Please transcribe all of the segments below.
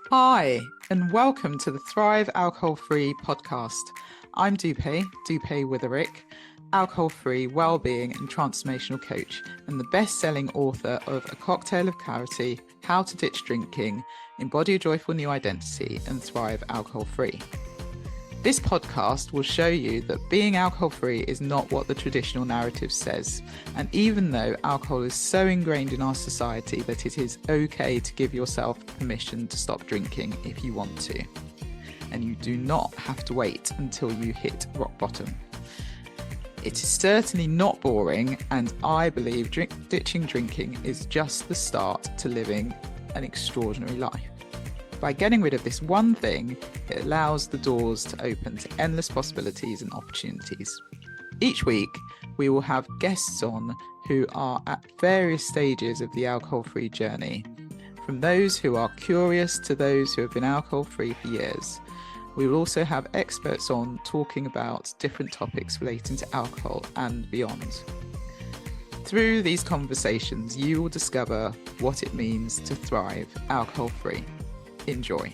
Hi, and welcome to the Thrive Alcohol-Free podcast. I'm Dupe Witherick, alcohol-free well-being and transformational coach, and the best-selling author of A Cocktail of Clarity, How to Ditch Drinking, Embody a Joyful New Identity, and Thrive Alcohol-Free. This podcast will show you that being alcohol-free is not what the traditional narrative says. And even though alcohol is so ingrained in our society that it is okay to give yourself permission to stop drinking if you want to. And you do not have to wait until you hit rock bottom. It is certainly not boring, and I believe ditching drinking is just the start to living an extraordinary life. By getting rid of this one thing, it allows the doors to open to endless possibilities and opportunities. Each week, we will have guests on who are at various stages of the alcohol-free journey, from those who are curious to those who have been alcohol-free for years. We will also have experts on talking about different topics relating to alcohol and beyond. Through these conversations, you will discover what it means to thrive alcohol-free. Enjoy.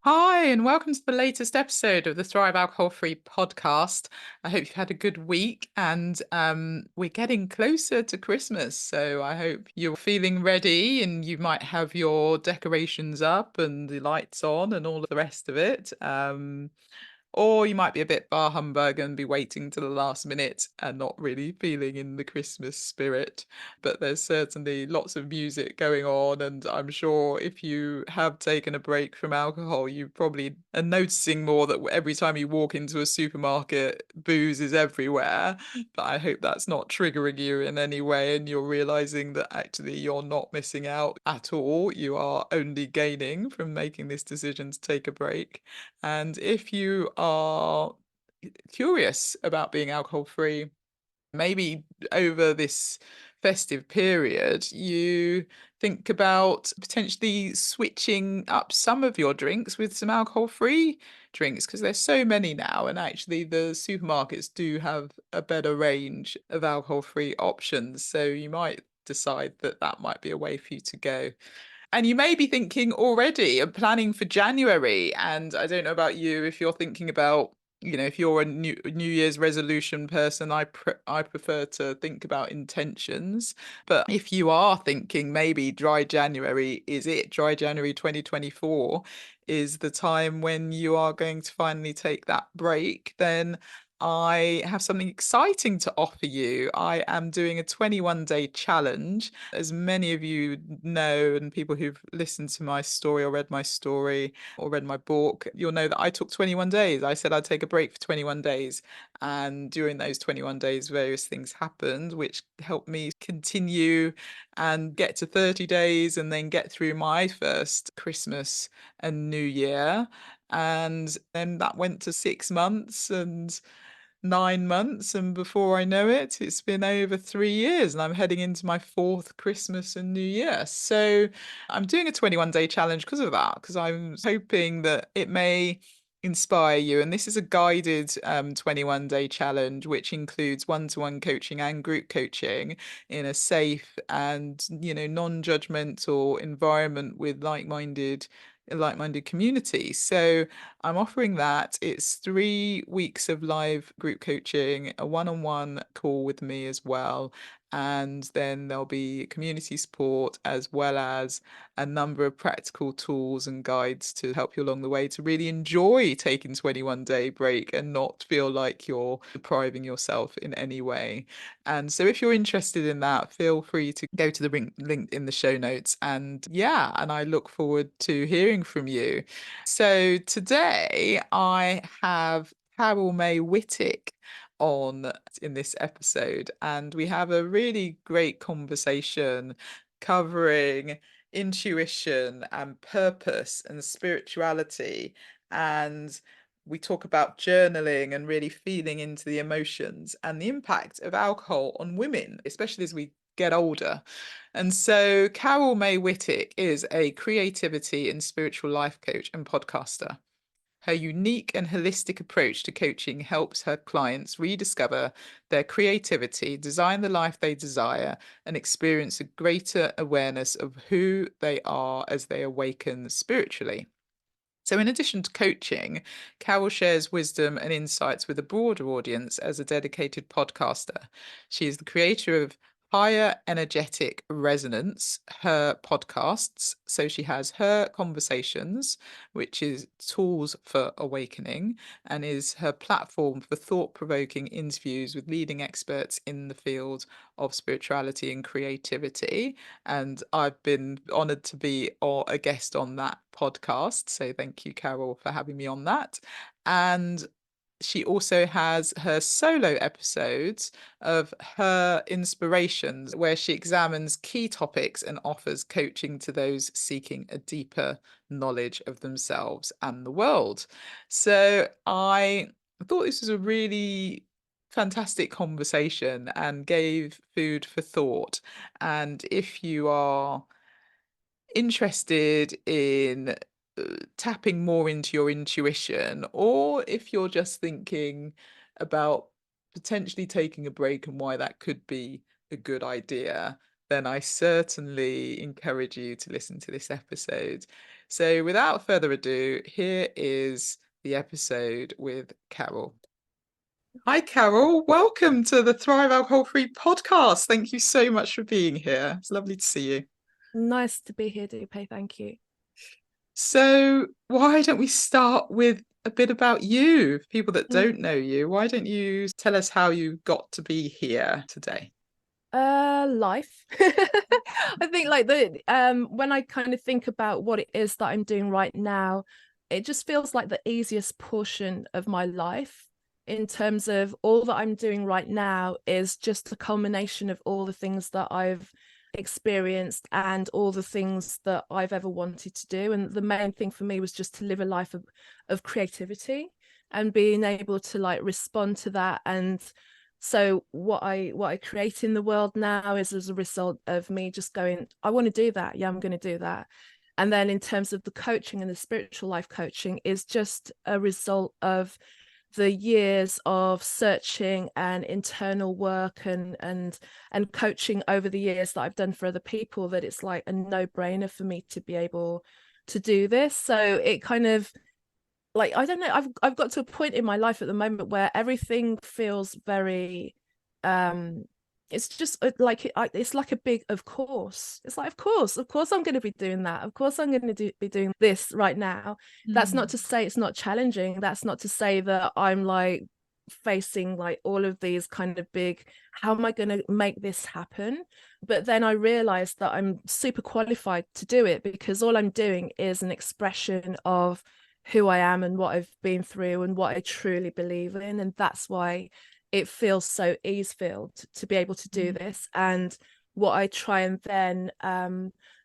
Hi, and welcome to the latest episode of the Thrive Alcohol-Free podcast. I hope you've had a good week, and we're getting closer to Christmas, so I hope you're feeling ready and you might have your decorations up and the lights on and all of the rest of it. Or you might be a bit bar humbug and be waiting to the last minute and not really feeling in the Christmas spirit. But there's certainly lots of music going on, and I'm sure if you have taken a break from alcohol, you probably are noticing more that every time you walk into a supermarket, booze is everywhere. But I hope that's not triggering you in any way, and you're realizing that actually you're not missing out at all. You are only gaining from making this decision to take a break. And if you are curious about being alcohol free, maybe over this festive period, you think about potentially switching up some of your drinks with some alcohol-free drinks, because there's so many now, and actually the supermarkets do have a better range of alcohol-free options. So you might decide that that might be a way for you to go. And you may be thinking already of planning for January. And I don't know about you, if you're thinking about, if you're a New Year's resolution person, I prefer to think about intentions. But if you are thinking maybe dry January is it, dry January 2024 is the time when you are going to finally take that break, then I have something exciting to offer you. I am doing a 21-day challenge. As many of you know, and people who've listened to my story or read my story or read my book, you'll know that I took 21 days. I said I'd take a break for 21 days. And during those 21 days, various things happened, which helped me continue and get to 30 days and then get through my first Christmas and New Year. And then that went to 6 months and 9 months, and before I know it, it's been over 3 years, and I'm heading into my fourth Christmas and New Year. So I'm doing a 21-day challenge because of that, because I'm hoping that it may inspire you. And this is a guided 21-day challenge, which includes one-to-one coaching and group coaching in a safe and non-judgmental environment with like-minded community. So I'm offering that. It's 3 weeks of live group coaching, a one-on-one call with me as well. And then there'll be community support, as well as a number of practical tools and guides to help you along the way to really enjoy taking 21-day break and not feel like you're depriving yourself in any way. And so if you're interested in that, feel free to go to the link in the show notes. And yeah, and I look forward to hearing from you. So today I have Carol Mae Whittick on in this episode, and we have a really great conversation covering intuition and purpose and spirituality, and we talk about journaling and really feeling into the emotions and the impact of alcohol on women, especially as we get older. And so Carol Mae Whittick is a creativity and spiritual life coach and podcaster. Her unique and holistic approach to coaching helps her clients rediscover their creativity, design the life they desire, and experience a greater awareness of who they are as they awaken spiritually. So, in addition to coaching, Carol shares wisdom and insights with a broader audience as a dedicated podcaster. She is the creator of Higher Energetic Resonance, her podcasts. So, she has her conversations, which is tools for awakening, and is her platform for thought provoking interviews with leading experts in the field of spirituality and creativity. And I've been honoured to be a guest on that podcast. So thank you, Carol, for having me on that. And she also has her solo episodes of her inspirations, where she examines key topics and offers coaching to those seeking a deeper knowledge of themselves and the world. So I thought this was a really fantastic conversation and gave food for thought. And if you are interested in tapping more into your intuition, or if you're just thinking about potentially taking a break and why that could be a good idea, then I certainly encourage you to listen to this episode. So, without further ado, here is the episode with Carol. Hi, Carol. Welcome to the Thrive Alcohol Free podcast. Thank you so much for being here. It's lovely to see you. Nice to be here, Dupe. Thank you. So, why don't we start with a bit about you? People that don't know you, why don't you tell us how you got to be here today? Life. I think like when I kind of think about what it is that I'm doing right now, it just feels like the easiest portion of my life, in terms of all that I'm doing right now is just a culmination of all the things that I've experienced and all the things that I've ever wanted to do. And the main thing for me was just to live a life of creativity and being able to like respond to that. And so what I create in the world now is as a result of me just going, I want to do that. Yeah, I'm going to do that. And then in terms of the coaching and the spiritual life coaching is just a result of the years of searching and internal work and coaching over the years that I've done for other people, that it's like a no-brainer for me to be able to do this. So it kind of like, I don't know, I've got to a point in my life at the moment where everything feels very it's just like it's like a big of course. It's like of course I'm going to be doing that, of course I'm going to be doing this right now. That's not to say it's not challenging, that's not to say that I'm like facing like all of these kind of big, how am I going to make this happen? But then I realized that I'm super qualified to do it, because all I'm doing is an expression of who I am and what I've been through and what I truly believe in. And that's why it feels so ease-filled to be able to do this. And what I try and then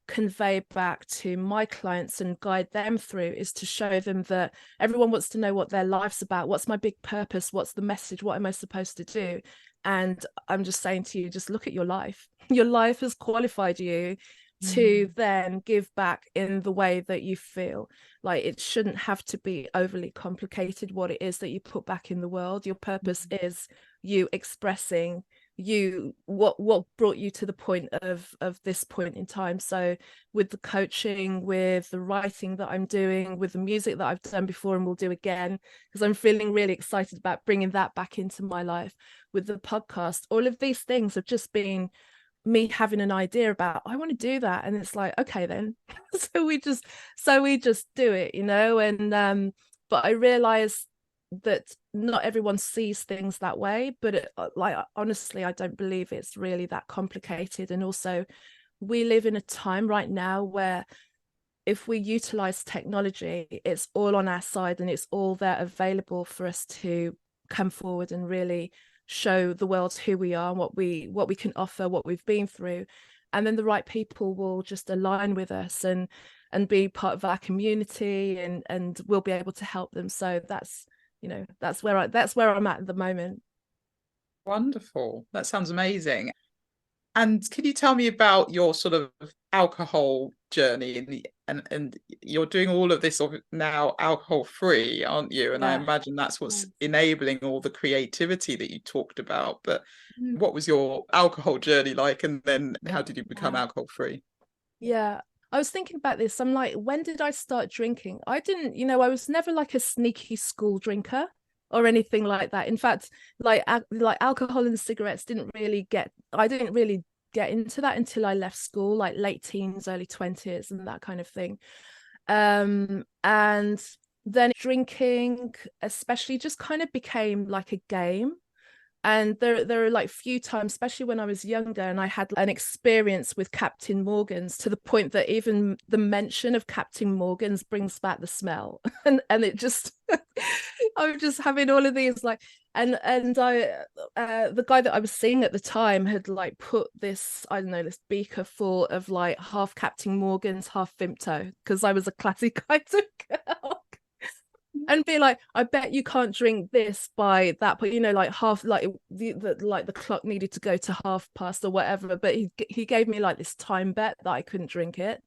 convey back to my clients and guide them through is to show them that everyone wants to know what their life's about. What's my big purpose? What's the message? What am I supposed to do? And I'm just saying to you, just look at your life. Your life has qualified you to then give back in the way that you feel. Like, it shouldn't have to be overly complicated what it is that you put back in the world. Your purpose is you expressing what brought you to the point of this point in time. So with the coaching, with the writing that I'm doing, with the music that I've done before and will do again, because I'm feeling really excited about bringing that back into my life, with the podcast, all of these things have just been me having an idea about, I want to do that, and it's like, okay then. so we just do it, and but I realize that not everyone sees things that way, but like, honestly, I don't believe it's really that complicated. And also, we live in a time right now where if we utilize technology, it's all on our side and it's all there available for us to come forward and really show the world who we are and what we can offer, what we've been through. And then the right people will just align with us and be part of our community, and we'll be able to help them. So that's where I'm at the moment. Wonderful. That sounds amazing. And can you tell me about your sort of alcohol journey and you're doing all of this now alcohol free, aren't you? And I Yeah. imagine that's what's Yes. enabling all the creativity that you talked about. But Mm. what was your alcohol journey like? And then how did you become Yeah. alcohol free? Yeah. I was thinking about this. I'm like, when did I start drinking? I didn't, I was never like a sneaky school drinker or anything like that. In fact, like alcohol and cigarettes I didn't really get into that until I left school, like late teens, early 20s and that kind of thing. And then drinking especially just kind of became like a game. And there are like few times, especially when I was younger, and I had an experience with Captain Morgan's to the point that even the mention of Captain Morgan's brings back the smell. And it just I'm just having all of these like and I the guy that I was seeing at the time had like put this, I don't know, this beaker full of like half Captain Morgan's, half Vimto, because I was a classy kind of girl. And be like, I bet you can't drink this by that point, like half, like the clock needed to go to half past or whatever, but he gave me like this time bet that I couldn't drink it.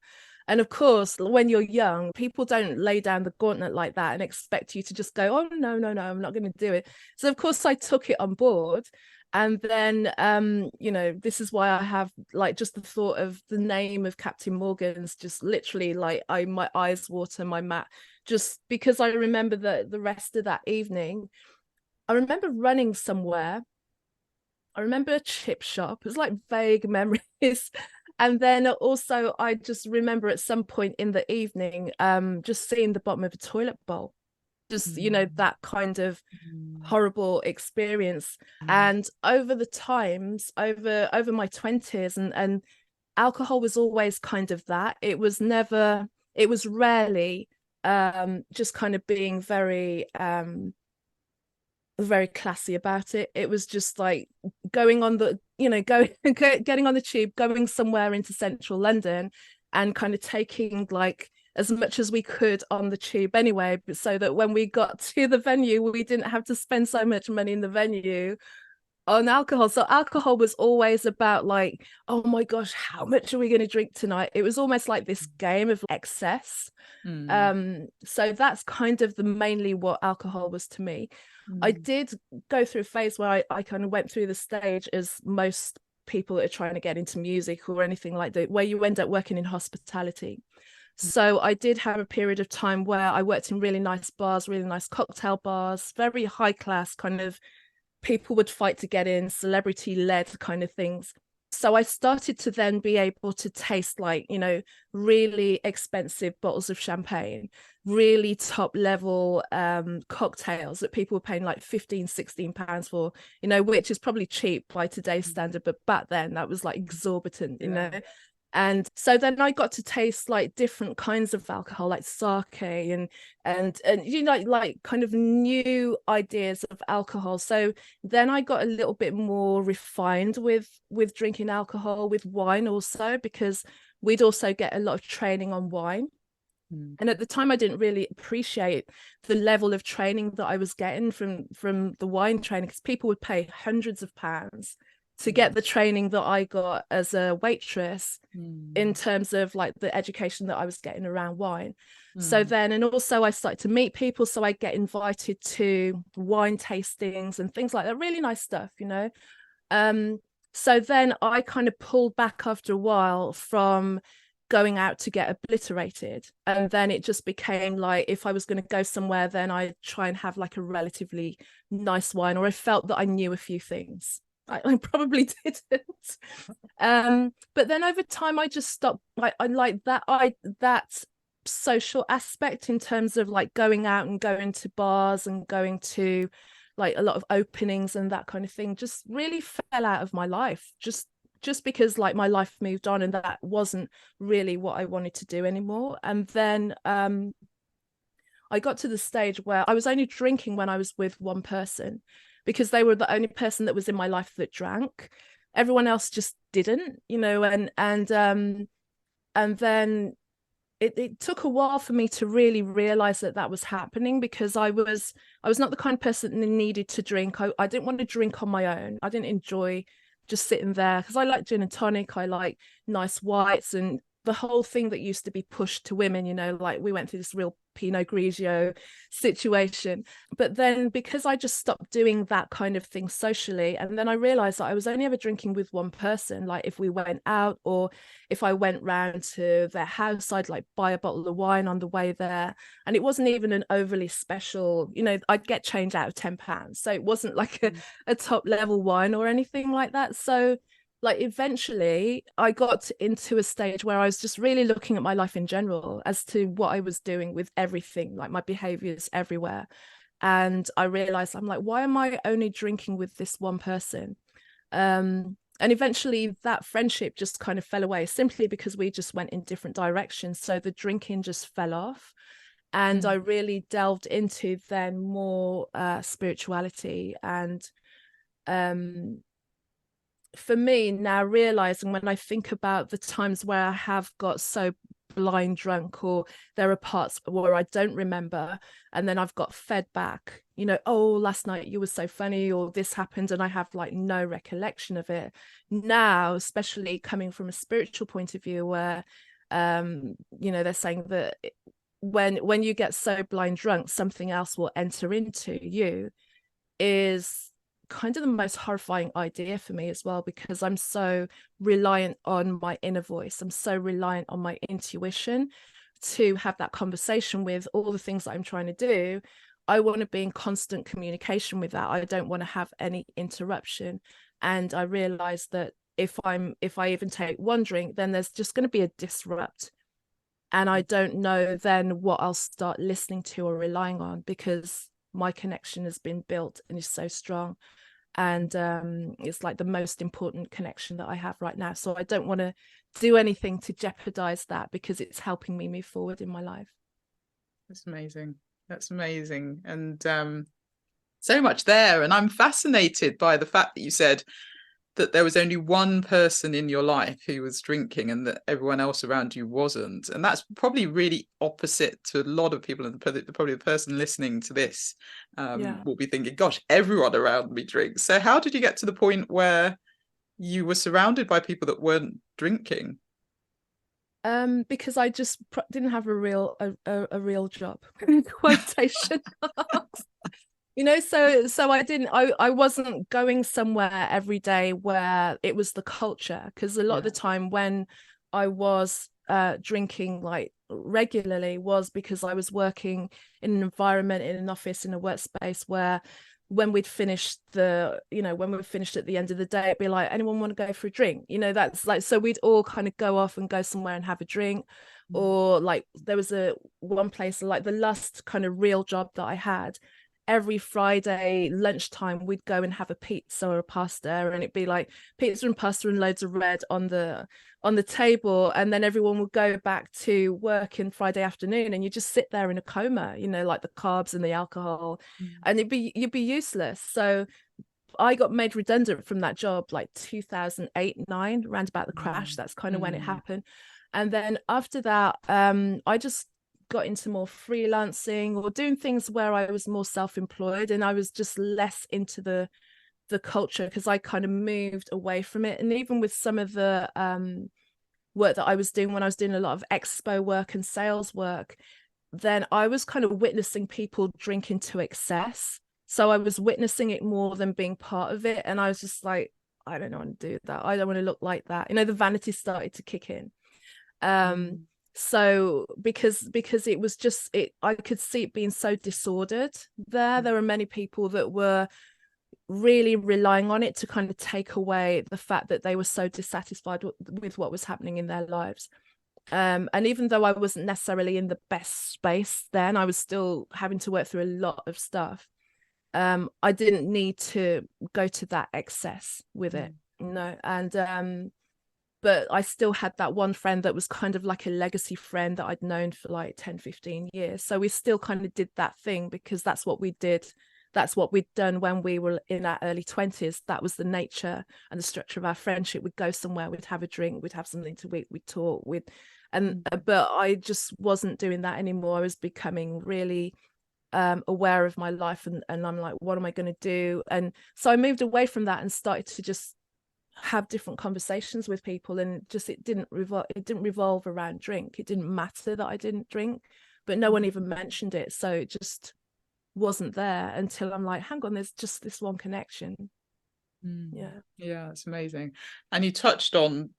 And of course, when you're young, people don't lay down the gauntlet like that and expect you to just go, oh no, no, no, I'm not going to do it. So of course I took it on board. And then this is why I have like just the thought of the name of Captain Morgan's, just literally like my eyes water, my mat, just because I remember the rest of that evening. I remember running somewhere. I remember a chip shop. It was like vague memories. And then also I just remember at some point in the evening, just seeing the bottom of a toilet bowl. Just, Mm. that kind of Mm. horrible experience. And over the times, over my 20s, and alcohol was always kind of that. It was rarely just kind of being very classy about it. It was just like going on the, getting on the tube, going somewhere into central London and kind of taking like as much as we could on the tube anyway, so that when we got to the venue, we didn't have to spend so much money in the venue on alcohol. So alcohol was always about like, oh my gosh, how much are we going to drink tonight? It was almost like this game of excess. Mm. So that's kind of the mainly what alcohol was to me. I Mm. did go through a phase where I kind of went through the stage as most people that are trying to get into music or anything like that, where you end up working in hospitality. So I did have a period of time where I worked in really nice bars, really nice cocktail bars, very high class kind of, people would fight to get in, celebrity led kind of things. So I started to then be able to taste like, really expensive bottles of champagne, really top level cocktails that people were paying like 15-16 pounds for, which is probably cheap by today's standard, but back then that was like exorbitant, Yeah. And so then I got to taste like different kinds of alcohol, like sake and like kind of new ideas of alcohol. So then I got a little bit more refined with drinking alcohol, with wine also, because we'd also get a lot of training on wine. Mm. And at the time I didn't really appreciate the level of training that I was getting from the wine training, because people would pay hundreds of pounds to get Mm. the training that I got as a waitress, in Mm. terms of like the education that I was getting around wine. So Mm. then, and also I started to meet people, so I get invited to wine tastings and things like that, really nice stuff. um so then I kind of pulled back after a while from going out to get obliterated, and then it just became like, if I was going to go somewhere, then I try and have like a relatively nice wine, or I felt that I knew a few things. I probably didn't. But then over time I just stopped. I like that social aspect, in terms of like going out and going to bars and going to like a lot of openings and that kind of thing, just really fell out of my life, just because like my life moved on and that wasn't really what I wanted to do anymore. And then I got to the stage where I was only drinking when I was with one person, because they were the only person that was in my life that drank. Everyone else just didn't, and then it took a while for me to really realize that that was happening, because I was not the kind of person that needed to drink. I didn't want to drink on my own. I didn't enjoy just sitting there, because I like gin and tonic, I like nice whites, and the whole thing that used to be pushed to women, you know, like we went through this real Pinot Grigio situation. But then because I just stopped doing that kind of thing socially, and then I realized that I was only ever drinking with one person. Like if we went out, or if I went round to their house, I'd like buy a bottle of wine on the way there. And it wasn't even an overly special, you know, I'd get change out of £10. So it wasn't like a top level wine or anything like that. So like eventually I got into a stage where I was just really looking at my life in general as to what I was doing with everything, like my behaviors everywhere. And I realized, I'm like, why am I only drinking with this one person? And eventually that friendship just kind of fell away, simply because we just went in different directions. So the drinking just fell off. And I really delved into then more spirituality. And for me now, realizing when I think about the times where I have got so blind drunk, or there are parts where I don't remember, and then I've got fed back, you know, oh, last night you were so funny, or this happened, and I have like no recollection of it now, especially coming from a spiritual point of view, where you know, they're saying that when you get so blind drunk, something else will enter into you, is kind of the most horrifying idea for me as well, because I'm so reliant on my inner voice. I'm so reliant on my intuition to have that conversation with all the things that I'm trying to do. I want to be in constant communication with that. I don't want to have any interruption. And I realized that if I even take one drink, then there's just going to be a disrupt. And I don't know then what I'll start listening to or relying on, because my connection has been built and is so strong. And it's like the most important connection that I have right now. So I don't want to do anything to jeopardize that, because it's helping me move forward in my life. That's amazing. That's amazing. And so much there. And I'm fascinated by the fact that you said that there was only one person in your life who was drinking, and that everyone else around you wasn't. And that's probably really opposite to a lot of people. And probably the person listening to this will be thinking, gosh, everyone around me drinks. So how did you get to the point where you were surrounded by people that weren't drinking? Because I just didn't have a real job. Quotation marks. You know, so I wasn't going somewhere every day where it was the culture, because a lot of the time when I was drinking like regularly was because I was working in an environment, in an office, in a workspace, where when we'd finished when we finished at the end of the day, it'd be like, anyone want to go for a drink? You know, that's like, so we'd all kind of go off and go somewhere and have a drink. Or like there was one place, like the last kind of real job that I had, every Friday lunchtime we'd go and have a pizza or a pasta, and it'd be like pizza and pasta and loads of red on the table, and then everyone would go back to work in Friday afternoon, and you just sit there in a coma, you know, like the carbs and the alcohol, and you'd be useless. So I got made redundant from that job like 2008-9, around about the crash. That's kind of when it happened. And then after that, I just got into more freelancing or doing things where I was more self-employed, and I was just less into the culture, because I kind of moved away from it. And even with some of the work that I was doing, when I was doing a lot of expo work and sales work, then I was kind of witnessing people drinking to excess. So I was witnessing it more than being part of it. And I was just like, I don't want to do that. I don't want to look like that. You know, the vanity started to kick in. So because it was just I could see it being so disordered there. There were many people that were really relying on it to kind of take away the fact that they were so dissatisfied with what was happening in their lives. And even though I wasn't necessarily in the best space then, I was still having to work through a lot of stuff. I didn't need to go to that excess with it, no. And but I still had that one friend that was kind of like a legacy friend that I'd known for like 10-15 years. So we still kind of did that thing, because that's what we did. That's what we'd done when we were in our early 20s. That was the nature and the structure of our friendship. We'd go somewhere, we'd have a drink, we'd have something to eat, we'd talk, but I just wasn't doing that anymore. I was becoming really aware of my life, and I'm like, what am I going to do? And so I moved away from that and started to just have different conversations with people, and just it didn't revolve around drink. It didn't matter that I didn't drink, but no one even mentioned it, so it just wasn't there until I'm like, hang on, there's just this one connection. Yeah, it's amazing. And you touched on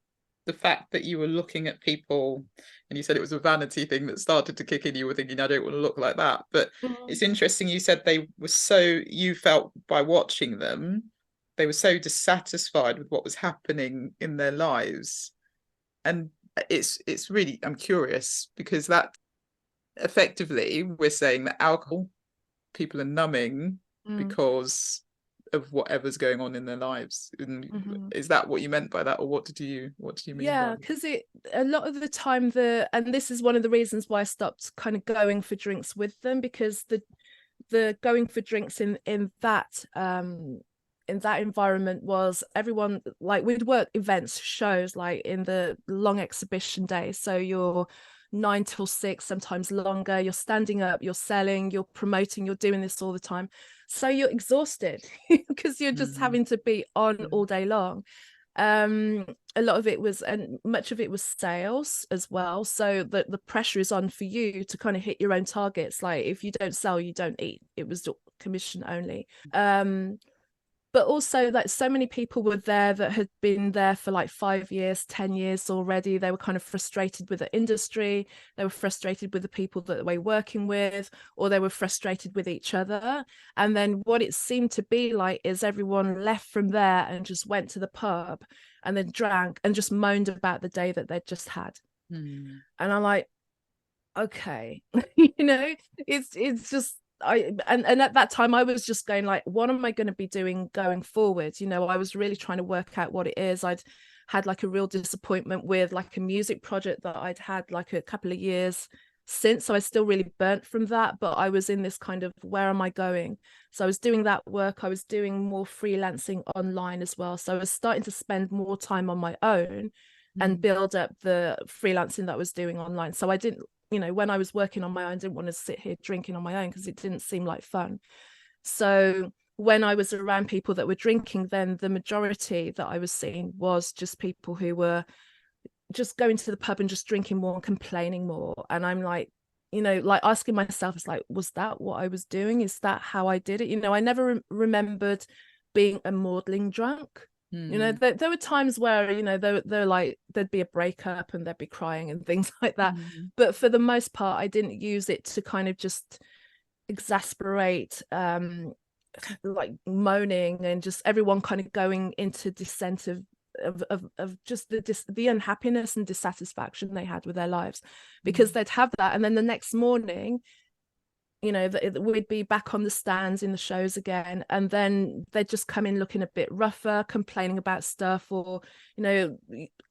the fact that you were looking at people, and you said it was a vanity thing that started to kick in. You were thinking, I don't want to look like that. But it's interesting, you said they were so, you felt by watching them, they were so dissatisfied with what was happening in their lives. And it's really, I'm curious, because that effectively we're saying that alcohol, people are numbing because of whatever's going on in their lives. And is that what you meant by that, or what did you mean? Yeah, because a lot of the time, and this is one of the reasons why I stopped kind of going for drinks with them, because the going for drinks in that environment was everyone, like, we'd work events, shows, like in the long exhibition day, so you're 9 till 6, sometimes longer, you're standing up, you're selling, you're promoting, you're doing this all the time, so you're exhausted because you're just having to be on all day long. A lot of it was, and much of it was sales as well, so the pressure is on for you to kind of hit your own targets. Like, if you don't sell, you don't eat. It was commission only. But also, like, so many people were there that had been there for like 5 years, 10 years already. They were kind of frustrated with the industry, they were frustrated with the people that they were working with, or they were frustrated with each other. And then what it seemed to be like is everyone left from there and just went to the pub and then drank and just moaned about the day that they'd just had. And I'm like, okay, it's just, and at that time I was just going like, what am I going to be doing going forward? I was really trying to work out what it is. I'd had like a real disappointment with like a music project that I'd had like a couple of years since, so I was still really burnt from that, but I was in this kind of, where am I going? So I was doing that work, I was doing more freelancing online as well, so I was starting to spend more time on my own and build up the freelancing that I was doing online. So I didn't, when I was working on my own, I didn't want to sit here drinking on my own because it didn't seem like fun. So when I was around people that were drinking, then the majority that I was seeing was just people who were just going to the pub and just drinking more and complaining more. And I'm like, like asking myself, it's like, was that what I was doing? Is that how I did it? I never remembered being a maudling drunk. There were times where they're like, there'd be a breakup and they'd be crying and things like that, but for the most part I didn't use it to kind of just exasperate, like moaning and just everyone kind of going into dissent of just the unhappiness and dissatisfaction they had with their lives, because they'd have that, and then the next morning we'd be back on the stands in the shows again, and then they'd just come in looking a bit rougher, complaining about stuff, or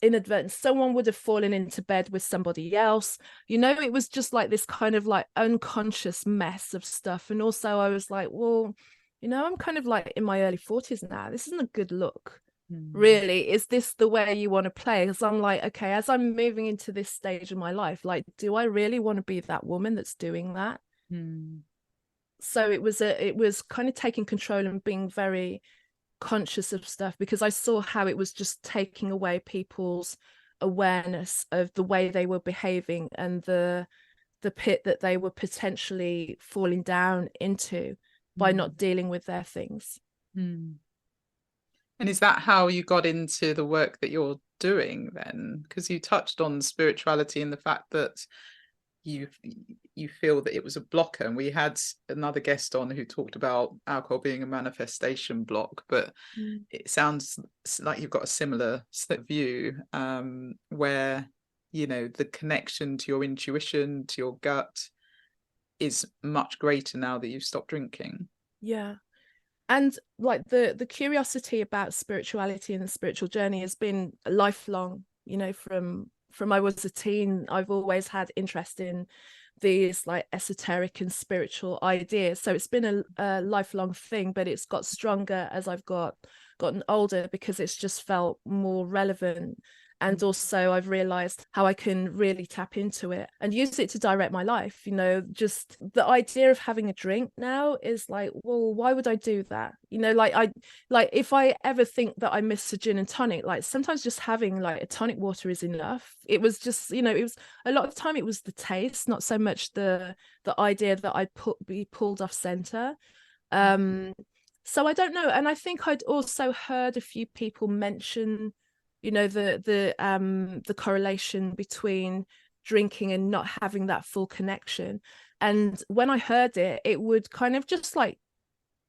inadvertent someone would have fallen into bed with somebody else. It was just like this kind of like unconscious mess of stuff. And also I was like, well, I'm kind of like in my early 40s now, this isn't a good look. Really, is this the way you want to play? Because I'm like, okay, as I'm moving into this stage of my life, like, do I really want to be that woman that's doing that? So it was kind of taking control and being very conscious of stuff, because I saw how it was just taking away people's awareness of the way they were behaving and the pit that they were potentially falling down into by not dealing with their things. And is that how you got into the work that you're doing then? Because you touched on spirituality and the fact that you feel that it was a blocker, and we had another guest on who talked about alcohol being a manifestation block, but it sounds like you've got a similar view, where the connection to your intuition, to your gut, is much greater now that you've stopped drinking. Yeah. And like the curiosity about spirituality and the spiritual journey has been lifelong. From I was a teen, I've always had interest in these like esoteric and spiritual ideas. So it's been a lifelong thing, but it's got stronger as I've gotten older, because it's just felt more relevant. And also I've realized how I can really tap into it and use it to direct my life. You know, just the idea of having a drink now is like, well, why would I do that? You know, like if I ever think that I miss a gin and tonic, like sometimes just having like a tonic water is enough. It was just, you know, it was a lot of the time it was the taste, not so much the idea that I'd be pulled off center. So I don't know. And I think I'd also heard a few people mention, you know, the correlation between drinking and not having that full connection. And when I heard it, it would kind of just like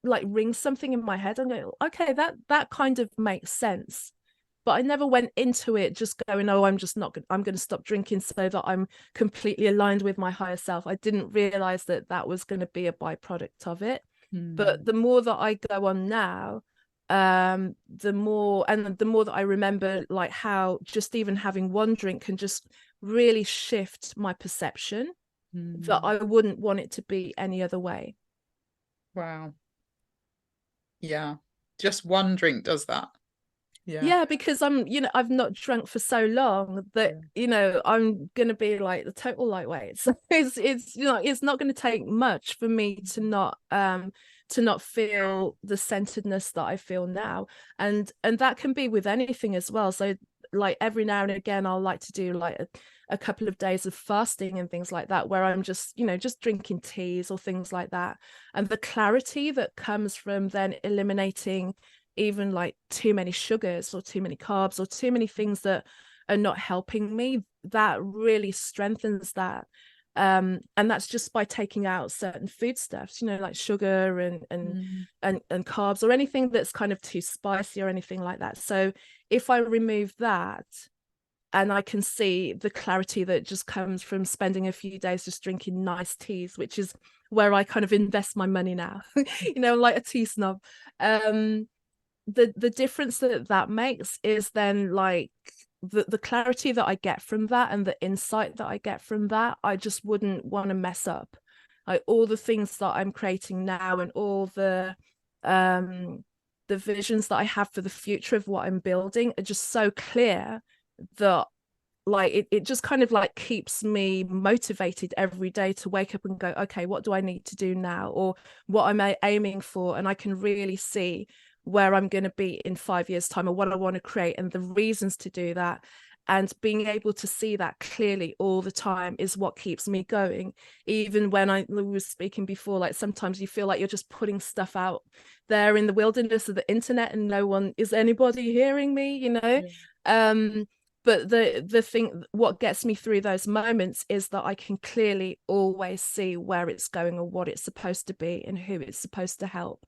ring something in my head and go, okay, that kind of makes sense. But I never went into it just going, oh, I'm just not I'm going to stop drinking so that I'm completely aligned with my higher self. I didn't realize that that was going to be a byproduct of it. But the more that I go on now, the more that I remember like how just even having one drink can just really shift my perception that I wouldn't want it to be any other way. Wow. Yeah. Just one drink does that. Yeah. Yeah, because I'm, you know, I've not drunk for so long that, Yeah. you know, I'm gonna be like the total lightweight. So it's you know, it's not gonna take much for me to not feel the centeredness that I feel now. And that can be with anything as well. So like every now and again I'll like to do like a couple of days of fasting and things like that where I'm just, you know, just drinking teas or things like that. And the clarity that comes from then eliminating even like too many sugars or too many carbs or too many things that are not helping me, that really strengthens that. And that's just by taking out certain foodstuffs, you know, like sugar and carbs or anything that's kind of too spicy or anything like that. So if I remove that, and I can see the clarity that just comes from spending a few days just drinking nice teas, which is where I kind of invest my money now, you know, like a tea snob. The difference that makes is then like the clarity that I get from that and the insight that I get from that, I just wouldn't want to mess up. Like all the things that I'm creating now and all the visions that I have for the future of what I'm building are just so clear that like it just kind of like keeps me motivated every day to wake up and go, okay, what do I need to do now, or what am I aiming for? And I can really see where I'm going to be in 5 years time or what I want to create and the reasons to do that. And being able to see that clearly all the time is what keeps me going. Even when I was speaking before, like sometimes you feel like you're just putting stuff out there in the wilderness of the internet and no one is anybody hearing me, you know. But the thing, what gets me through those moments is that I can clearly always see where it's going or what it's supposed to be and who it's supposed to help.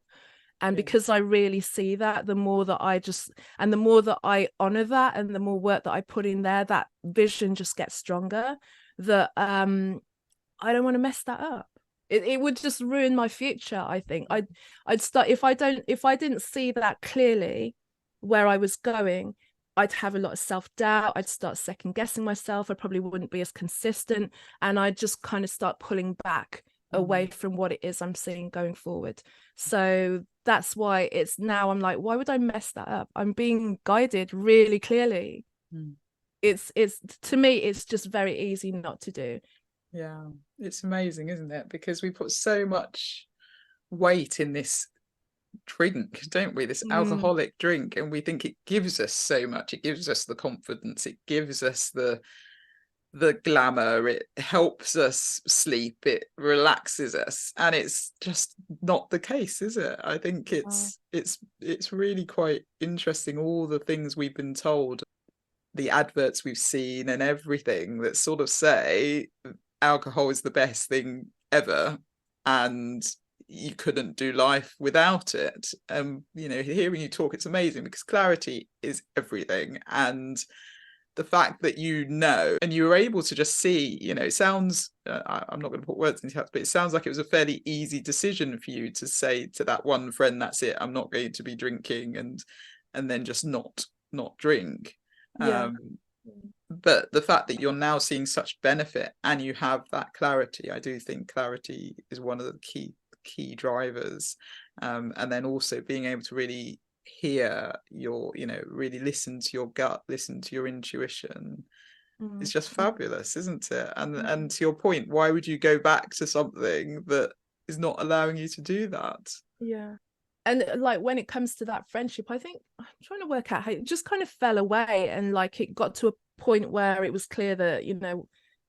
And because I really see that, the more that the more that I honor that and the more work that I put in there, that vision just gets stronger. That I don't want to mess that up. It would just ruin my future. I think I'd start if I didn't see that clearly where I was going, I'd have a lot of self-doubt. I'd start second guessing myself. I probably wouldn't be as consistent, and I'd just kind of start pulling back away from what it is I'm seeing going forward. So that's why it's now I'm like, why would I mess that up? I'm being guided really clearly. It's to me it's just very easy not to do. Yeah, it's amazing, isn't it? Because we put so much weight in this drink, don't we? This alcoholic drink, and we think it gives us so much. It gives us the confidence, it gives us the glamour, it helps us sleep, it relaxes us, and it's just not the case, is it? I think it's really quite interesting, all the things we've been told, the adverts we've seen and everything that sort of say alcohol is the best thing ever and you couldn't do life without it. You know, hearing you talk, it's amazing because clarity is everything. And the fact that you know and you were able to just see, you know, it sounds I'm not going to put words into it, but it sounds like it was a fairly easy decision for you to say to that one friend, that's it, I'm not going to be drinking, and then just not drink. Yeah. But the fact that you're now seeing such benefit and you have that clarity, I do think clarity is one of the key drivers. And then also being able to really hear your, really listen to your gut, listen to your intuition. It's Mm. just fabulous, isn't it? And Mm. and to your point, why would you go back to something that is not allowing you to do that? Yeah. And like when it comes to that friendship, I think I'm trying to work out how it just kind of fell away, and like it got to a point where it was clear that,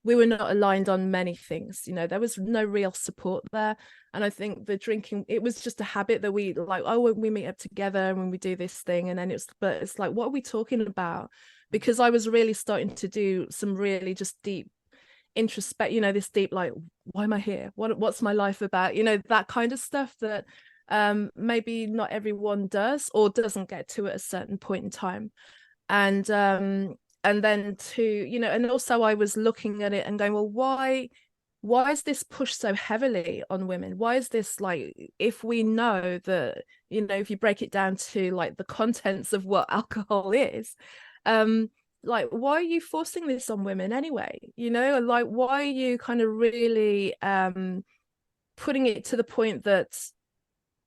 we were not aligned on many things. There was no real support there. And I think the drinking, it was just a habit that we like, oh, when we meet up together and when we do this thing, and then it's like, what are we talking about? Because I was really starting to do some really just deep introspect, this deep, like, why am I here? What's my life about? That kind of stuff that maybe not everyone does or doesn't get to at a certain point in time. And then and also I was looking at it and going, well, why is this pushed so heavily on women? Why is this, like, if we know that, if you break it down to like the contents of what alcohol is, like, why are you forcing this on women anyway? Like, why are you kind of really putting it to the point that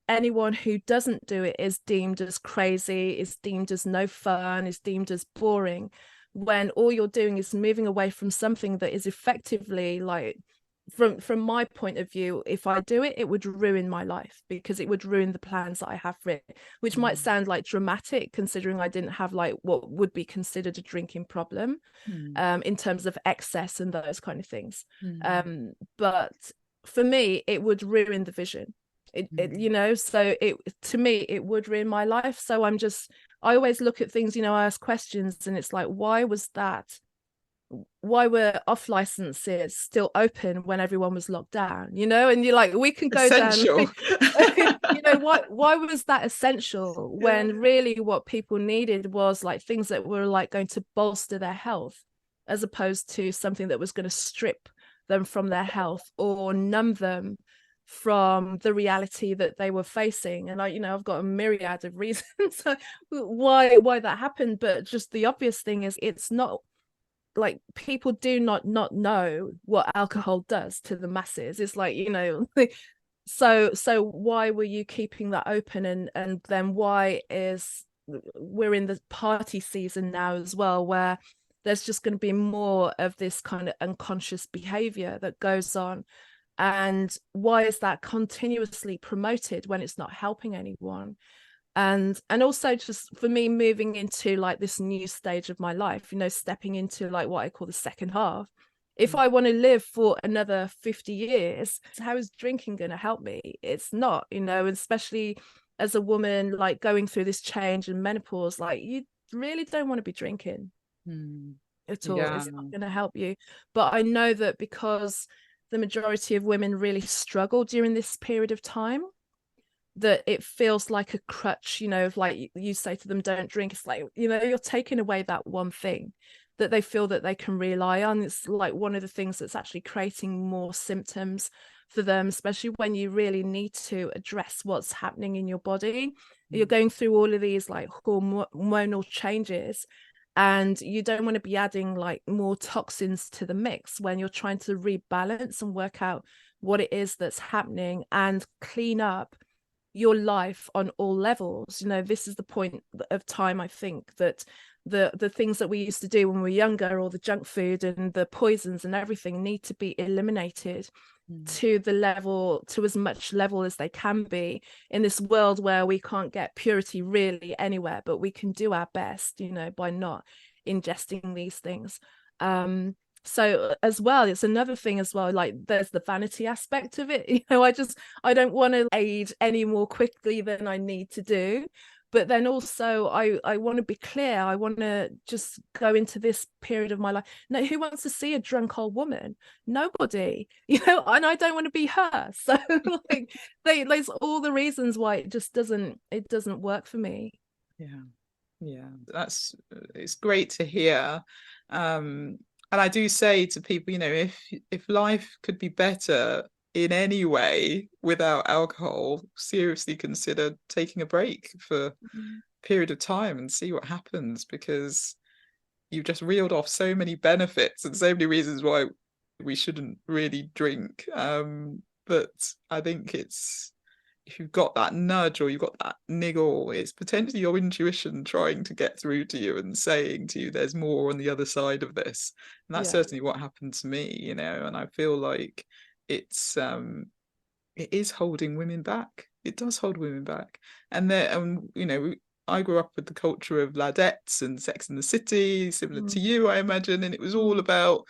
anyone who doesn't do it is deemed as crazy, is deemed as no fun, is deemed as boring, when all you're doing is moving away from something that is effectively, like, from my point of view, if I do it, it would ruin my life, because it would ruin the plans that I have for it, which might sound like dramatic considering I didn't have like what would be considered a drinking problem, in terms of excess and those kind of things. But for me, it would ruin the vision. So to me, it would ruin my life. So I always look at things, I ask questions, and it's like, why was that? Why were off licenses still open when everyone was locked down? And you're like, we can go down. Essential. Why was that essential when really what people needed was like things that were like going to bolster their health, as opposed to something that was going to strip them from their health or numb them from the reality that they were facing. And I've got a myriad of reasons why that happened, but just the obvious thing is, it's not like, people do not know what alcohol does to the masses. It's like, so why were you keeping that open? And then why is we're in the party season now as well, where there's just going to be more of this kind of unconscious behavior that goes on, and why is that continuously promoted when it's not helping anyone? And also, just for me, moving into like this new stage of my life, stepping into like what I call the second half. If I want to live for another 50 years, how is drinking going to help me? It's not, especially as a woman, like going through this change and menopause, like, you really don't want to be drinking at all. Yeah. It's not going to help you. But I know that because the majority of women really struggle during this period of time, that it feels like a crutch, of like, you say to them, don't drink. It's like, you're taking away that one thing that they feel that they can rely on. It's like one of the things that's actually creating more symptoms for them, especially when you really need to address what's happening in your body. You're going through all of these like hormonal changes, and you don't want to be adding like more toxins to the mix when you're trying to rebalance and work out what it is that's happening and clean up your life on all levels. This is the point of time, I think, that the things that we used to do when we were younger, all the junk food and the poisons and everything, need to be eliminated to as much level as they can be in this world where we can't get purity really anywhere, but we can do our best, by not ingesting these things. So as well, it's another thing as well, like there's the vanity aspect of it. I don't want to age any more quickly than I need to do. But then also I want to be clear. I want to just go into this period of my life. No, who wants to see a drunk old woman? Nobody, and I don't want to be her. So like there's all the reasons why it just doesn't work for me. Yeah, it's great to hear. And I do say to people, if life could be better in any way without alcohol, seriously consider taking a break for a period of time and see what happens, because you've just reeled off so many benefits and so many reasons why we shouldn't really drink. But I think it's if you've got that nudge or you've got that niggle, it's potentially your intuition trying to get through to you and saying to you, there's more on the other side of this. And that's Yeah. certainly what happened to me, you know, and I feel like it's it is holding women back. It does hold women back. And there, you know, I grew up with the culture of ladettes and Sex in the City, similar to Mm. you, I imagine, and it was all Mm. about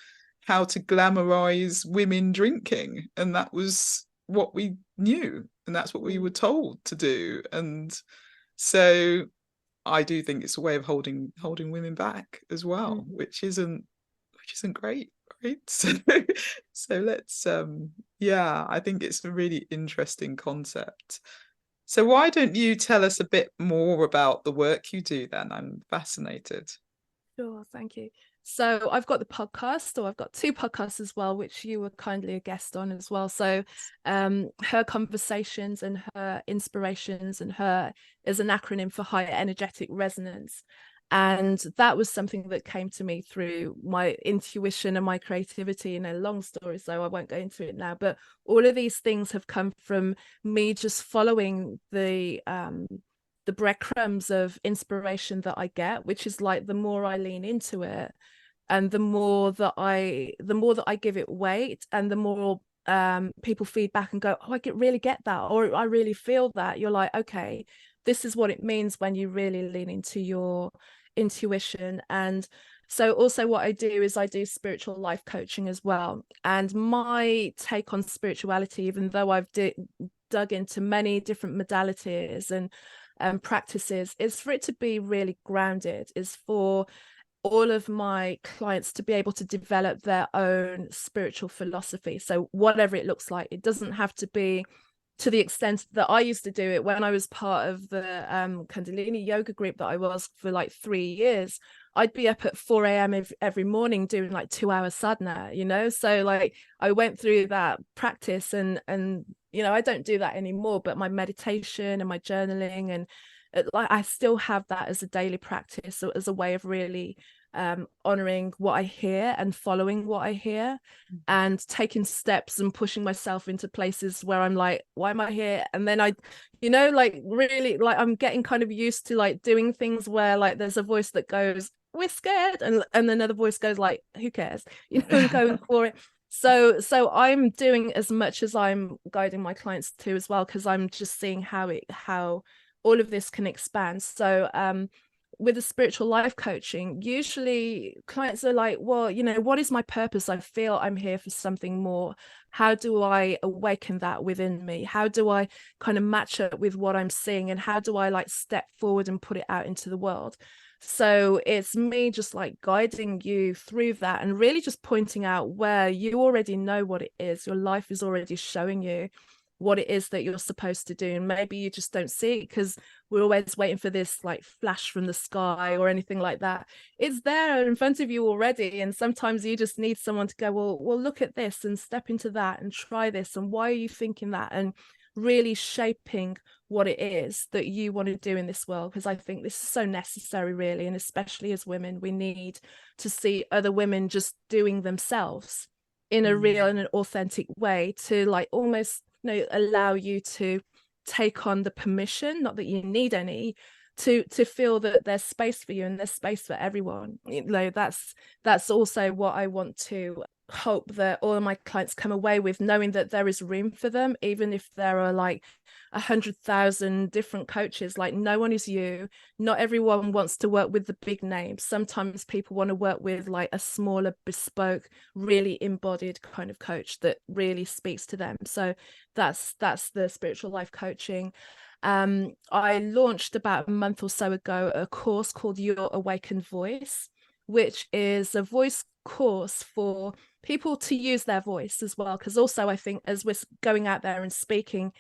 how to glamorize women drinking, and that was what we knew, and that's what we Mm. were told to do. And so I do think it's a way of holding women back as well, Mm. which isn't great, right? So let's yeah, I think it's a really interesting concept. So why don't you tell us a bit more about the work you do then? I'm fascinated. Sure, thank you. So I've got the podcast, or I've got two podcasts as well, which you were kindly a guest on as well. So her conversations and her inspirations, and her is an acronym for higher energetic resonance. And that was something that came to me through my intuition and my creativity, in a long story, so I won't go into it now. But all of these things have come from me just following the breadcrumbs of inspiration that I get, which is like the more I lean into it, and the more that I give it weight, and the more people feed back and go, oh, really get that, or I really feel that. You're like, okay, this is what it means when you really lean into your intuition. And so also what I do is I do spiritual life coaching as well. And my take on spirituality, even though I've dug into many different modalities and practices, is for it to be really grounded, is for all of my clients to be able to develop their own spiritual philosophy. So whatever it looks like, it doesn't have to be to the extent that I used to do it when I was part of the Kundalini yoga group that I was for like 3 years. I'd be up at 4 a.m. every morning doing like 2 hours sadhana, you know? So like I went through that practice, and you know, I don't do that anymore, but my meditation and my journaling, and like I still have that as a daily practice, so as a way of really honoring what I hear and following what I hear, and taking steps and pushing myself into places where I'm like, why am I here? And then I, you know, like really, like I'm getting kind of used to like doing things where like there's a voice that goes, we're scared, and another voice goes like, who cares? You know, and going for it. So I'm doing as much as I'm guiding my clients to as well, because I'm just seeing how all of this can expand. So with the spiritual life coaching, usually clients are like, well, you know, what is my purpose? I feel I'm here for something more. How do I awaken that within me? How do I kind of match up with what I'm seeing, and how do I like step forward and put it out into the world? So it's me just like guiding you through that, and really just pointing out where you already know what it is. Your life is already showing you what it is that you're supposed to do, and maybe you just don't see it because we're always waiting for this like flash from the sky or anything like that. It's there in front of you already, and sometimes you just need someone to go, well look at this and step into that and try this, and why are you thinking that, and really shaping what it is that you want to do in this world. Because I think this is so necessary, really, and especially as women, we need to see other women just doing themselves in a real and an authentic way, to like almost, you know, allow you to take on the permission, not that you need any, to feel that there's space for you and there's space for everyone. You know, that's also what I want to hope that all of my clients come away with, knowing that there is room for them, even if there are like 100,000 different coaches. Like, no one is you. Not everyone wants to work with the big names. Sometimes people want to work with like a smaller, bespoke, really embodied kind of coach that really speaks to them. So that's the spiritual life coaching. I launched about a month or so ago a course called Your Awakened Voice, which is a voice course for people to use their voice as well. Because also I think as we're going out there and speaking,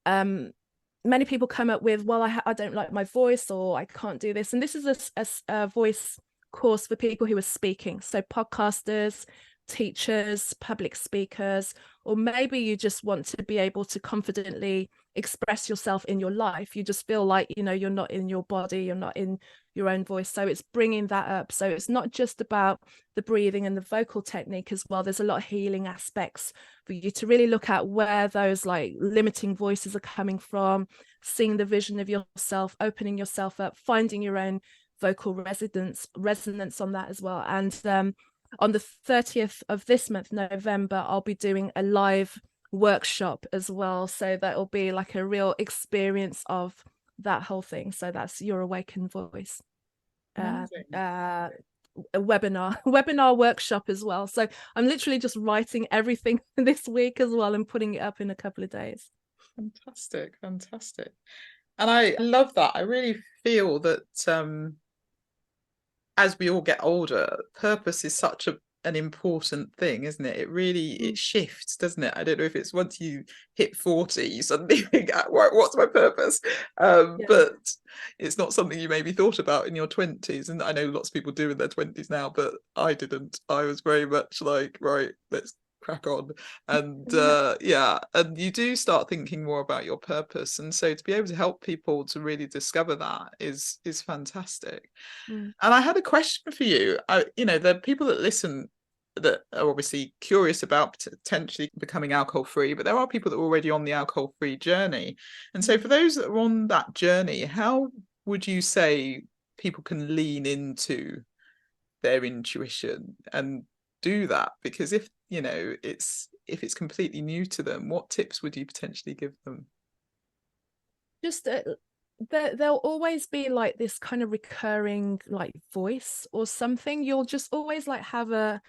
many people come up with, well, I don't like my voice, or I can't do this. And this is a voice course for people who are speaking. So podcasters, teachers, public speakers, or maybe you just want to be able to confidently express yourself in your life. You just feel like, you know, you're not in your body, you're not in your own voice. So it's bringing that up. So it's not just about the breathing and the vocal technique as well. There's a lot of healing aspects for you to really look at where those like limiting voices are coming from, seeing the vision of yourself, opening yourself up, finding your own vocal resonance on that as well. And on the 30th of this month, November, I'll be doing a live workshop as well. So that'll be like a real experience of that whole thing. So that's your awakened voice. A webinar workshop as well. So I'm literally just writing everything this week as well and putting it up in a couple of days. Fantastic. And I love that. I really feel that as we all get older, purpose is such an important thing, isn't it? It really it shifts, doesn't it? I don't know if it's once you hit 40, you suddenly think, what's my purpose? But it's not something you maybe thought about in your 20s. And I know lots of people do in their 20s now, but I didn't. I was very much like, right, let's crack on. And and you do start thinking more about your purpose. And so to be able to help people to really discover that is fantastic. And I had a question for you. The people that listen that are obviously curious about potentially becoming alcohol free, but there are people that are already on the alcohol free journey. And so for those that are on that journey, how would you say people can lean into their intuition and do that? Because if it's completely new to them, what tips would you potentially give them? Just there'll always be like this kind of recurring like voice or something. You'll just always like have an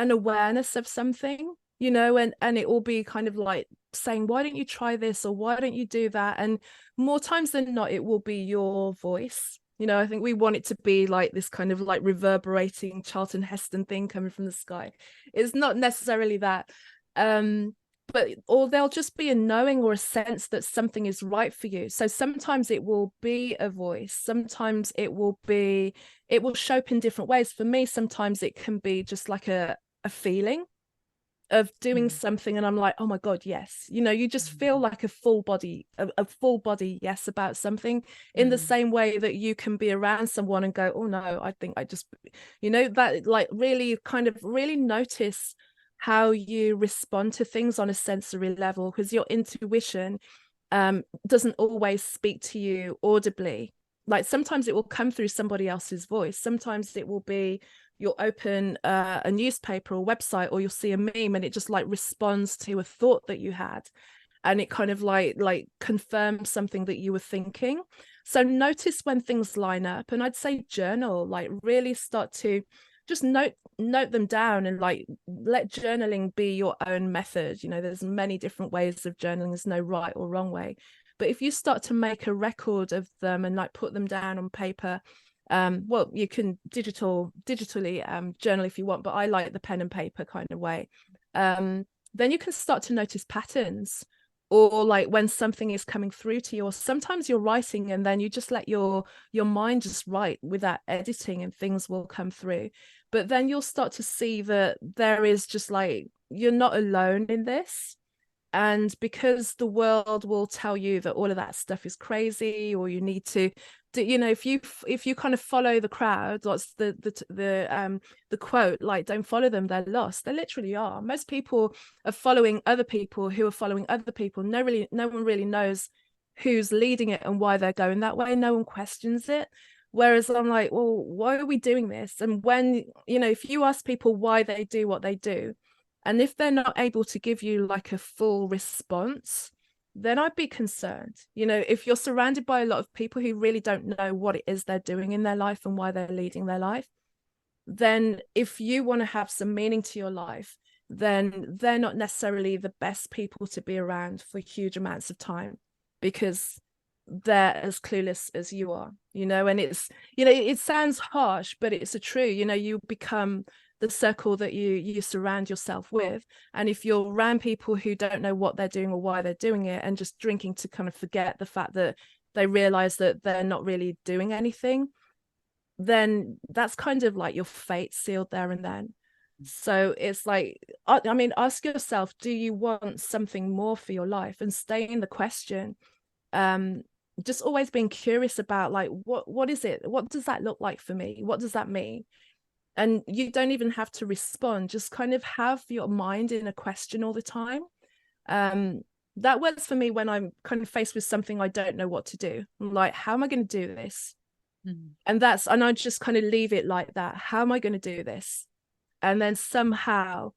awareness of something, and it will be kind of like saying, why don't you try this, or why don't you do that? And more times than not, it will be your voice. I think we want it to be like this kind of like reverberating Charlton Heston thing coming from the sky. It's not necessarily that. Or there'll just be a knowing or a sense that something is right for you. So sometimes it will be a voice. Sometimes it will show up in different ways. For me, sometimes it can be just like a feeling of doing something, and I'm like, oh my God, yes. You just feel like a full body yes about something, in the same way that you can be around someone and go, oh no, I think I just, that like really kind of really notice how you respond to things on a sensory level, because your intuition doesn't always speak to you audibly. Like sometimes it will come through somebody else's voice. Sometimes it will be you'll open a newspaper or website, or you'll see a meme and it just like responds to a thought that you had, and it kind of like confirms something that you were thinking. So notice when things line up, and I'd say journal, like really start to just note them down, and like let journaling be your own method. There's many different ways of journaling. There's no right or wrong way, but if you start to make a record of them and like put them down on paper, well, you can digitally journal if you want, but I like the pen and paper kind of way. Then you can start to notice patterns, or like when something is coming through to you, or sometimes you're writing and then you just let your mind just write without editing, and things will come through. But then you'll start to see that there is just like, you're not alone in this. And because the world will tell you that all of that stuff is crazy, or you need to do, if you kind of follow the crowd, what's the quote, like, don't follow them, they're lost. They literally are. Most people are following other people who are following other people. No one really knows who's leading it and why they're going that way. No one questions it. Whereas I'm like, well, why are we doing this? And when, if you ask people why they do what they do, and if they're not able to give you like a full response, then I'd be concerned. If you're surrounded by a lot of people who really don't know what it is they're doing in their life and why they're leading their life, then if you want to have some meaning to your life, then they're not necessarily the best people to be around for huge amounts of time, because they're as clueless as you are, and it's, it sounds harsh, but it's a true, you become the circle that you surround yourself with. And if you're around people who don't know what they're doing or why they're doing it, and just drinking to kind of forget the fact that they realize that they're not really doing anything, then that's kind of like your fate sealed there and then. So it's like, I mean, ask yourself, do you want something more for your life? And stay in the question. just always being curious about like what is it, what does that look like for me, what does that mean? And you don't even have to respond, just kind of have your mind in a question all the time. um that works for me when I'm kind of faced with something I don't know what to do. I'm like, how am I going to do this? Mm. And I just kind of leave it like that. How am I going to do this? And then somehow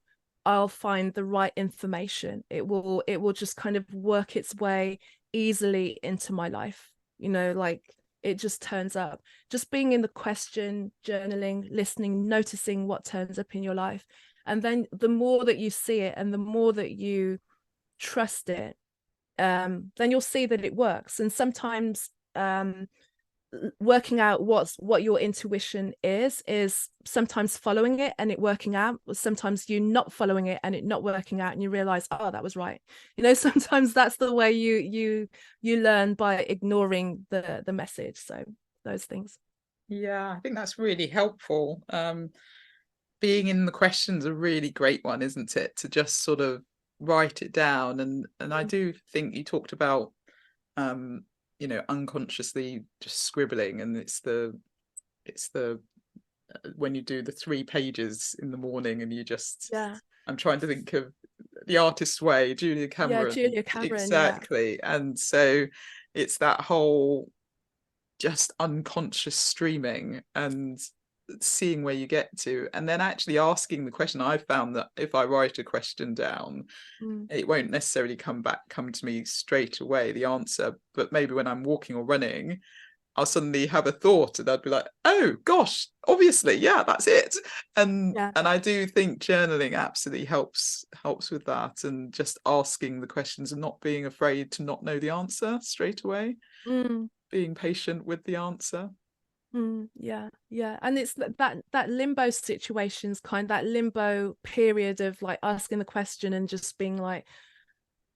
I'll find the right information. It will just kind of work its way easily into my life. Like it just turns up. Just being in the question, journaling, listening, noticing what turns up in your life. And then the more that you see it and the more that you trust it, then you'll see that it works. And sometimes working out what your intuition is sometimes following it and it working out, sometimes you not following it and it not working out, and you realize, oh, that was right. Sometimes that's the way you learn, by ignoring the message. So those things. Yeah, I think that's really helpful. Being in the question's a really great one, isn't it? To just sort of write it down. And I do think you talked about unconsciously just scribbling, and it's the when you do the 3 pages in the morning and you just, Yeah. I'm trying to think of The Artist's Way, Julia Yeah, Cameron. Julia Cameron. Yeah. Exactly. And so it's that whole just unconscious streaming and seeing where you get to, and then actually asking the question. I've found that if I write a question down, Mm. it won't necessarily come to me straight away, the answer, but maybe when I'm walking or running, I'll suddenly have a thought and I'd be like, oh gosh, obviously, yeah, that's it. And Yeah. I do think journaling absolutely helps with that, and just asking the questions and not being afraid to not know the answer straight away, Mm. being patient with the answer. Yeah, yeah. And it's that limbo situations, that limbo period of like asking the question and just being like,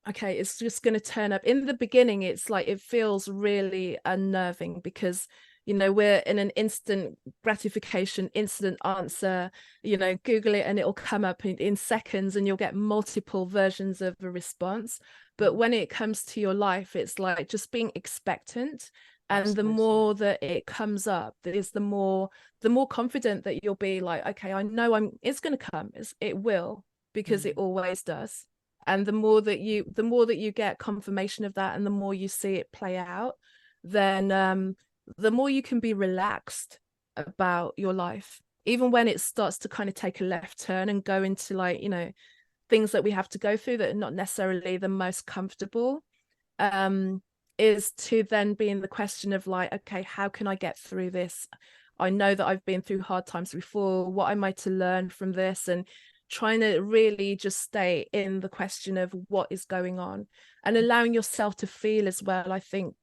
okay, it's just going to turn up. In the beginning, it's like it feels really unnerving because we're in an instant gratification, instant answer. Google it and it'll come up in seconds, and you'll get multiple versions of a response. But when it comes to your life, it's like just being expectant. And the Absolutely. more that it comes up, is the more confident that you'll be. Like, okay, I know it's going to come. It will, because it Mm. always does. And the more that you get confirmation of that, and the more you see it play out, then the more you can be relaxed about your life, even when it starts to kind of take a left turn and go into like things that we have to go through that are not necessarily the most comfortable. um is to then be in the question of like, okay, how can I get through this? I know that I've been through hard times before. What am I to learn from this? And trying to really just stay in the question of what is going on, and allowing yourself to feel as well. I think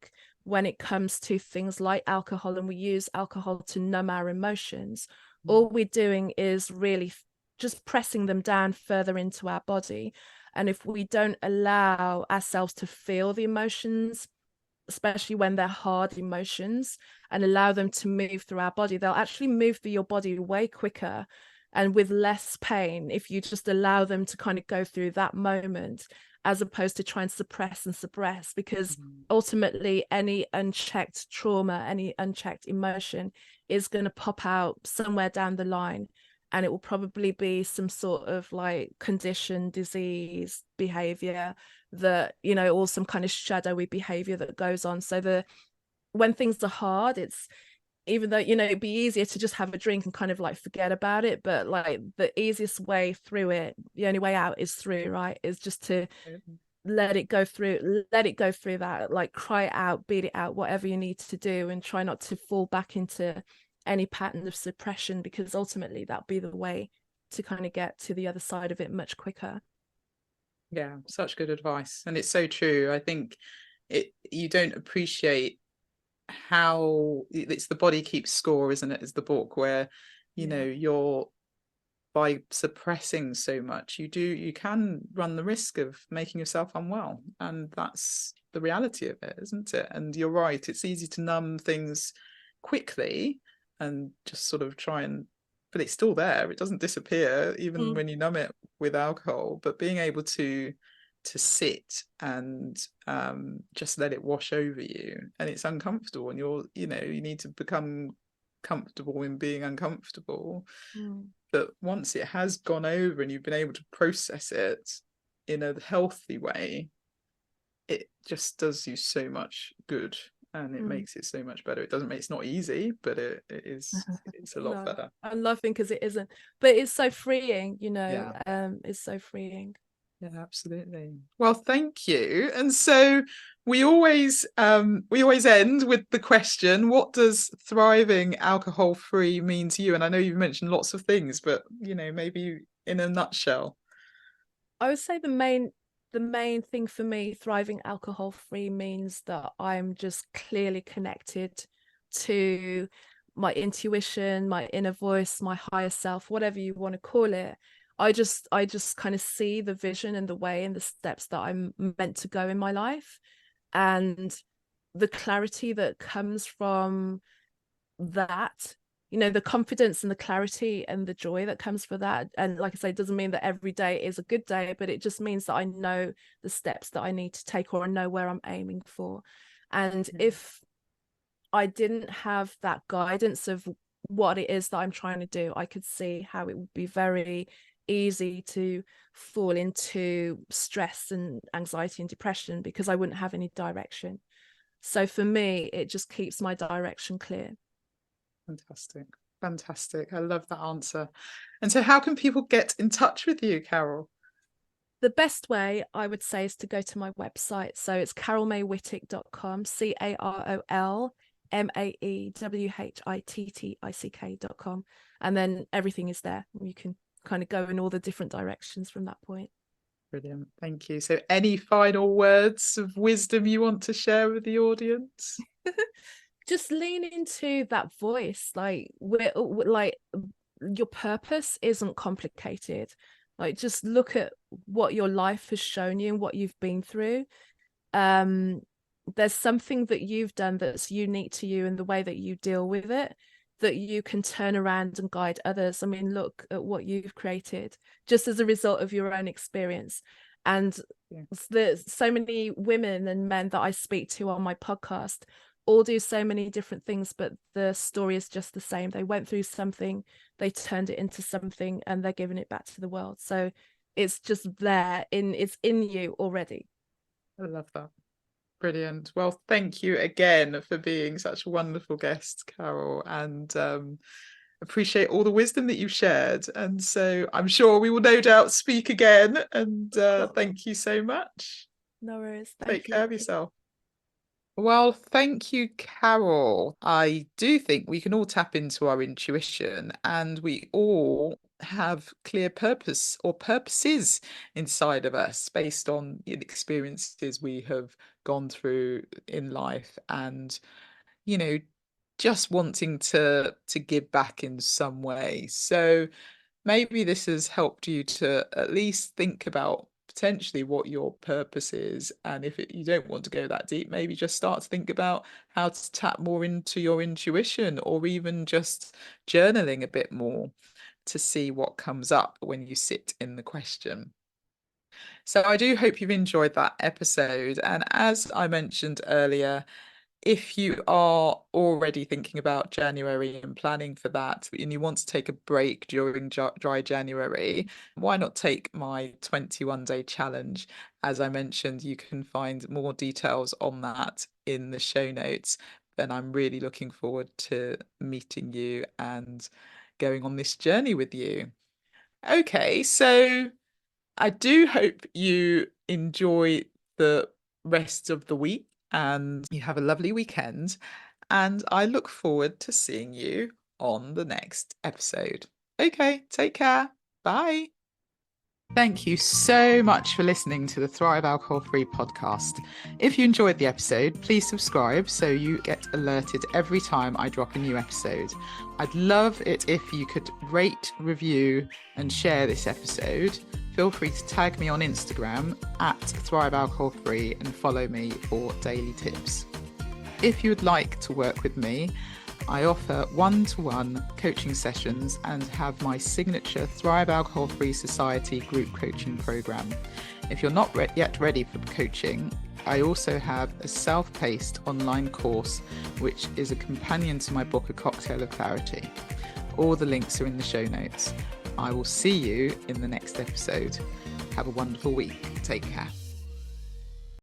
when it comes to things like alcohol, and we use alcohol to numb our emotions, all we're doing is really just pressing them down further into our body. And if we don't allow ourselves to feel the emotions, especially when they're hard emotions, and allow them to move through our body, they'll actually move through your body way quicker and with less pain if you just allow them to kind of go through that moment, as opposed to try and suppress, because Mm. ultimately any unchecked trauma, any unchecked emotion is going to pop out somewhere down the line, and it will probably be some sort of like condition, disease, behavior that or some kind of shadowy behavior that goes on. So when things are hard, it's, even though it'd be easier to just have a drink and kind of like forget about it, but like the easiest way through it, the only way out is through, right, is just to let it go through that, like cry it out, beat it out, whatever you need to do, and try not to fall back into any pattern of suppression, because ultimately that'll be the way to kind of get to the other side of it much quicker. Yeah, such good advice, and it's so true. I think you don't appreciate how it's the body keeps score, isn't it? Is the book where Yeah. you're, by suppressing so much, you can run the risk of making yourself unwell, and that's the reality of it, isn't it? And you're right, it's easy to numb things quickly and just sort of try and, but it's still there, it doesn't disappear even Mm. when you numb it with alcohol. But being able to to sit and just let it wash over you, and it's uncomfortable, and you need to become comfortable in being uncomfortable. But once it has gone over and you've been able to process it in a healthy way, it just does you so much good, and it makes it so much better. It's not easy, but it's a lot better. I'm laughing because it isn't, but it's so freeing, Yeah. It's so freeing. Yeah, absolutely. Well, thank you. And so we always end with the question, what does thriving alcohol-free mean to you? And I know you've mentioned lots of things, but maybe in a nutshell. I would say the main thing for me, thriving alcohol free, means that I'm just clearly connected to my intuition, my inner voice, my higher self, whatever you want to call it. I just kind of see the vision and the way and the steps that I'm meant to go in my life, and the clarity that comes from that, the confidence and the clarity and the joy that comes for that. And like I say, it doesn't mean that every day is a good day, but it just means that I know the steps that I need to take, or I know where I'm aiming for. And if I didn't have that guidance of what it is that I'm trying to do, I could see how it would be very easy to fall into stress and anxiety and depression, because I wouldn't have any direction. So for me, it just keeps my direction clear. Fantastic. I love that answer. And so how can people get in touch with you, Carol? The best way, I would say, is to go to my website. So it's carolmaewhittick.com, CarolMaewhittick.com. And then everything is there. You can kind of go in all the different directions from that point. Brilliant. Thank you. So any final words of wisdom you want to share with the audience? Just lean into that voice. Like, your purpose isn't complicated. Like, just look at what your life has shown you and what you've been through. There's something that you've done that's unique to you and the way that you deal with it, that you can turn around and guide others. I mean, look at what you've created just as a result of your own experience. And there's so many women and men that I speak to on my podcast all do so many different things, but the story is just the same. They went through something, they turned it into something, and they're giving it back to the world. So it's just there, it's in you already. I love that. Brilliant. Well, thank you again for being such a wonderful guest, Carol, and appreciate all the wisdom that you've shared. And so I'm sure we will no doubt speak again, and thank you so much. No worries. Take care of yourself. Well, thank you, Carol. I do think we can all tap into our intuition, and we all have clear purpose or purposes inside of us based on the experiences we have gone through in life, and just wanting to give back in some way. So maybe this has helped you to at least think about potentially what your purpose is, and if you don't want to go that deep, maybe just start to think about how to tap more into your intuition, or even just journaling a bit more to see what comes up when you sit in the question. So I do hope you've enjoyed that episode, and as I mentioned earlier, if you are already thinking about January and planning for that, and you want to take a break during dry January, why not take my 21-day challenge? As I mentioned, you can find more details on that in the show notes. And I'm really looking forward to meeting you and going on this journey with you. Okay, so I do hope you enjoy the rest of the week and you have a lovely weekend. And I look forward to seeing you on the next episode. Okay, take care. Bye. Thank you so much for listening to the Thrive Alcohol Free podcast. If you enjoyed the episode, please subscribe so you get alerted every time I drop a new episode. I'd love it if you could rate, review, and share this episode. Feel free to tag me on Instagram at Thrive Alcohol Free and follow me for daily tips. If you would like to work with me, I offer one-to-one coaching sessions and have my signature Thrive Alcohol-Free Society group coaching program. If you're not yet ready for coaching, I also have a self-paced online course, which is a companion to my book, A Cocktail of Clarity. All the links are in the show notes. I will see you in the next episode. Have a wonderful week. Take care.